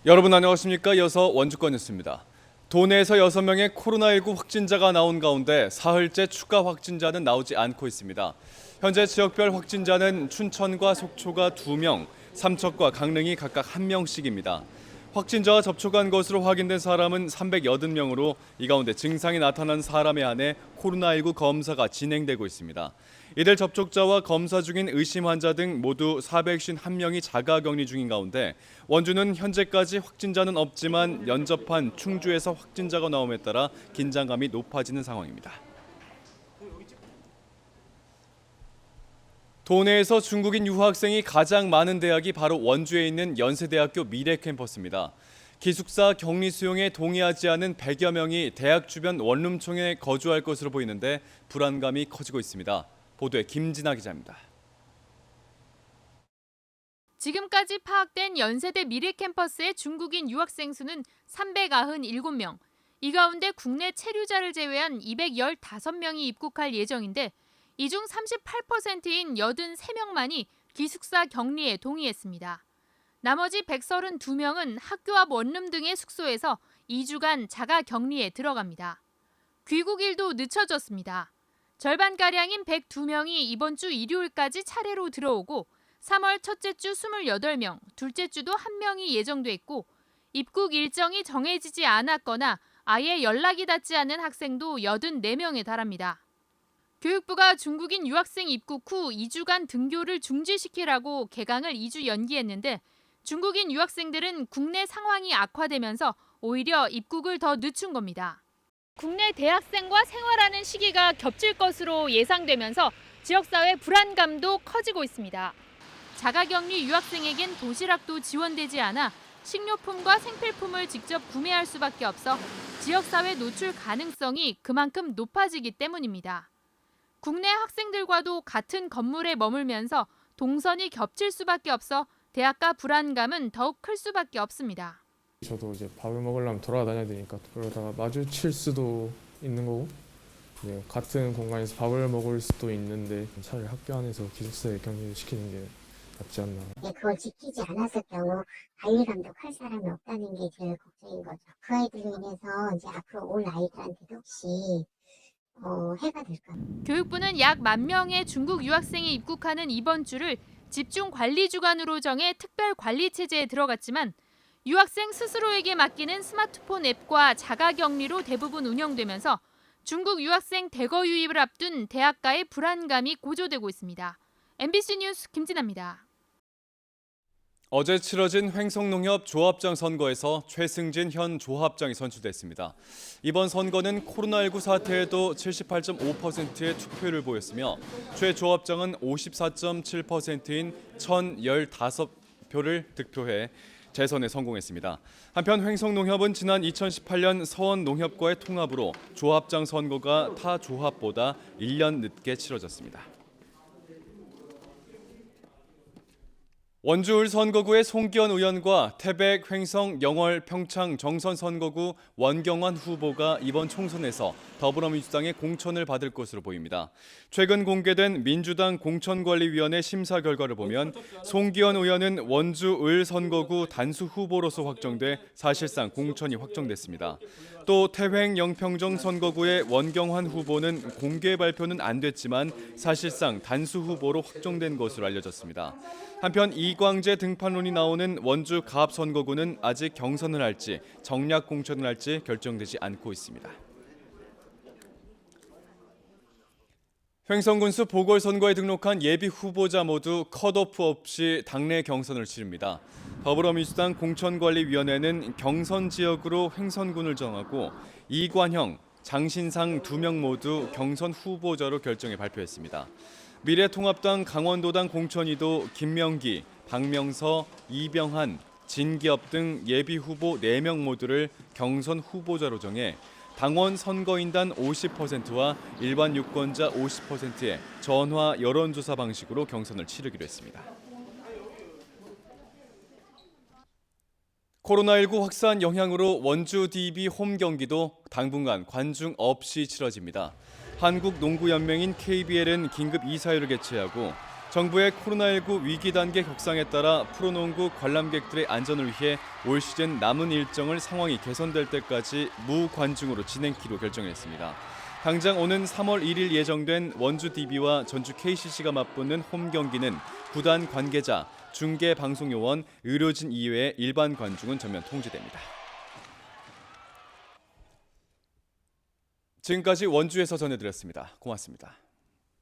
여러분 안녕하십니까? 이어서 원주권 뉴스입니다. 도내에서 6명의 코로나19 확진자가 나온 가운데 사흘째 추가 확진자는 나오지 않고 있습니다. 현재 지역별 확진자는 춘천과 속초가 2명, 삼척과 강릉이 각각 1명씩입니다. 확진자와 접촉한 것으로 확인된 사람은 380명으로 이 가운데 증상이 나타난 사람에 한해 코로나19 검사가 진행되고 있습니다. 이들 접촉자와 검사 중인 의심 환자 등 모두 451명이 자가격리 중인 가운데 원주는 현재까지 확진자는 없지만 연접한 충주에서 확진자가 나옴에 따라 긴장감이 높아지는 상황입니다. 도내에서 중국인 유학생이 가장 많은 대학이 바로 원주에 있는 연세대학교 미래 캠퍼스입니다. 기숙사 격리 수용에 동의하지 않은 100여 명이 대학 주변 원룸촌에 거주할 것으로 보이는데 불안감이 커지고 있습니다. 보도에 김진아 기자입니다. 지금까지 파악된 연세대 미래 캠퍼스의 중국인 유학생 수는 397명. 이 가운데 국내 체류자를 제외한 215명이 입국할 예정인데 이 중 38%인 83명만이 기숙사 격리에 동의했습니다. 나머지 132명은 학교 앞 원룸 등의 숙소에서 2주간 자가 격리에 들어갑니다. 귀국일도 늦춰졌습니다. 절반가량인 102명이 이번 주 일요일까지 차례로 들어오고 3월 첫째 주 28명, 둘째 주도 1명이 예정돼 있고 입국 일정이 정해지지 않았거나 아예 연락이 닿지 않은 학생도 84명에 달합니다. 교육부가 중국인 유학생 입국 후 2주간 등교를 중지시키라고 개강을 2주 연기했는데 중국인 유학생들은 국내 상황이 악화되면서 오히려 입국을 더 늦춘 겁니다. 국내 대학생과 생활하는 시기가 겹칠 것으로 예상되면서 지역사회 불안감도 커지고 있습니다. 자가격리 유학생에겐 도시락도 지원되지 않아 식료품과 생필품을 직접 구매할 수밖에 없어 지역사회 노출 가능성이 그만큼 높아지기 때문입니다. 국내 학생들과도 같은 건물에 머물면서 동선이 겹칠 수밖에 없어 대학가 불안감은 더욱 클 수밖에 없습니다. 저도 이제 밥을 먹으려면 돌아다녀야 되니까 그러다가 마주칠 수도 있는 거고 네, 같은 공간에서 밥을 먹을 수도 있는데 차라리 학교 안에서 기숙사에 격리를 시키는 게 낫지 않나. 그걸 지키지 않았을 경우 관리 감독할 사람이 없다는 게 제일 걱정인 거죠. 그 아이들로 인해서 이제 앞으로 올 아이들한테도 혹시 해가 될까. 교육부는 약 10,000명의 중국 유학생이 입국하는 이번 주를 집중 관리 주간으로 정해 특별 관리 체제에 들어갔지만 유학생 스스로에게 맡기는 스마트폰 앱과 자가격리로 대부분 운영되면서 중국 유학생 대거 유입을 앞둔 대학가의 불안감이 고조되고 있습니다. MBC 뉴스 김진아입니다. 어제 치러진 횡성농협 조합장 선거에서 최승진 현 조합장이 선출됐습니다. 이번 선거는 코로나19 사태에도 78.5%의 투표율을 보였으며 최 조합장은 54.7%인 1,015표를 득표해 재선에 성공했습니다. 한편 횡성농협은 지난 2018년 서원농협과의 통합으로 조합장 선거가 타 조합보다 1년 늦게 치러졌습니다. 원주을 선거구의 송기현 의원과 태백, 횡성, 영월, 평창, 정선 선거구 원경환 후보가 이번 총선에서 더불어민주당의 공천을 받을 것으로 보입니다. 최근 공개된 민주당 공천관리위원회 심사 결과를 보면 송기현 의원은 원주을 선거구 단수 후보로서 확정돼 사실상 공천이 확정됐습니다. 또 태횡, 영평정 선거구의 원경환 후보는 공개 발표는 안 됐지만 사실상 단수 후보로 확정된 것으로 알려졌습니다. 한편 이광재 등판론이 나오는 원주 가합 선거구는 아직 경선을 할지 정략 공천을 할지 결정되지 않고 있습니다. 횡성군수 보궐선거에 등록한 예비 후보자 모두 컷오프 없이 당내 경선을 치릅니다. 더불어민주당 공천관리위원회는 경선 지역으로 횡성군을 정하고 이관형, 장신상 2명 모두 경선 후보자로 결정해 발표했습니다. 미래통합당 강원도당 공천위도 김명기, 박명서, 이병한, 진기업 등 예비 후보 4명 모두를 경선 후보자로 정해 당원 선거인단 50%와 일반 유권자 50%의 전화 여론조사 방식으로 경선을 치르기로 했습니다. 코로나19 확산 영향으로 원주 DB 홈 경기도 당분간 관중 없이 치러집니다. 한국농구연맹인 KBL은 긴급 이사회를 개최하고 정부의 코로나19 위기 단계 격상에 따라 프로농구 관람객들의 안전을 위해 올 시즌 남은 일정을 상황이 개선될 때까지 무관중으로 진행키로 결정했습니다. 당장 오는 3월 1일 예정된 원주 DB와 전주 KCC가 맞붙는 홈 경기는 구단 관계자, 중계 방송요원, 의료진 이외의 일반 관중은 전면 통제됩니다. 지금까지 원주에서 전해드렸습니다. 고맙습니다.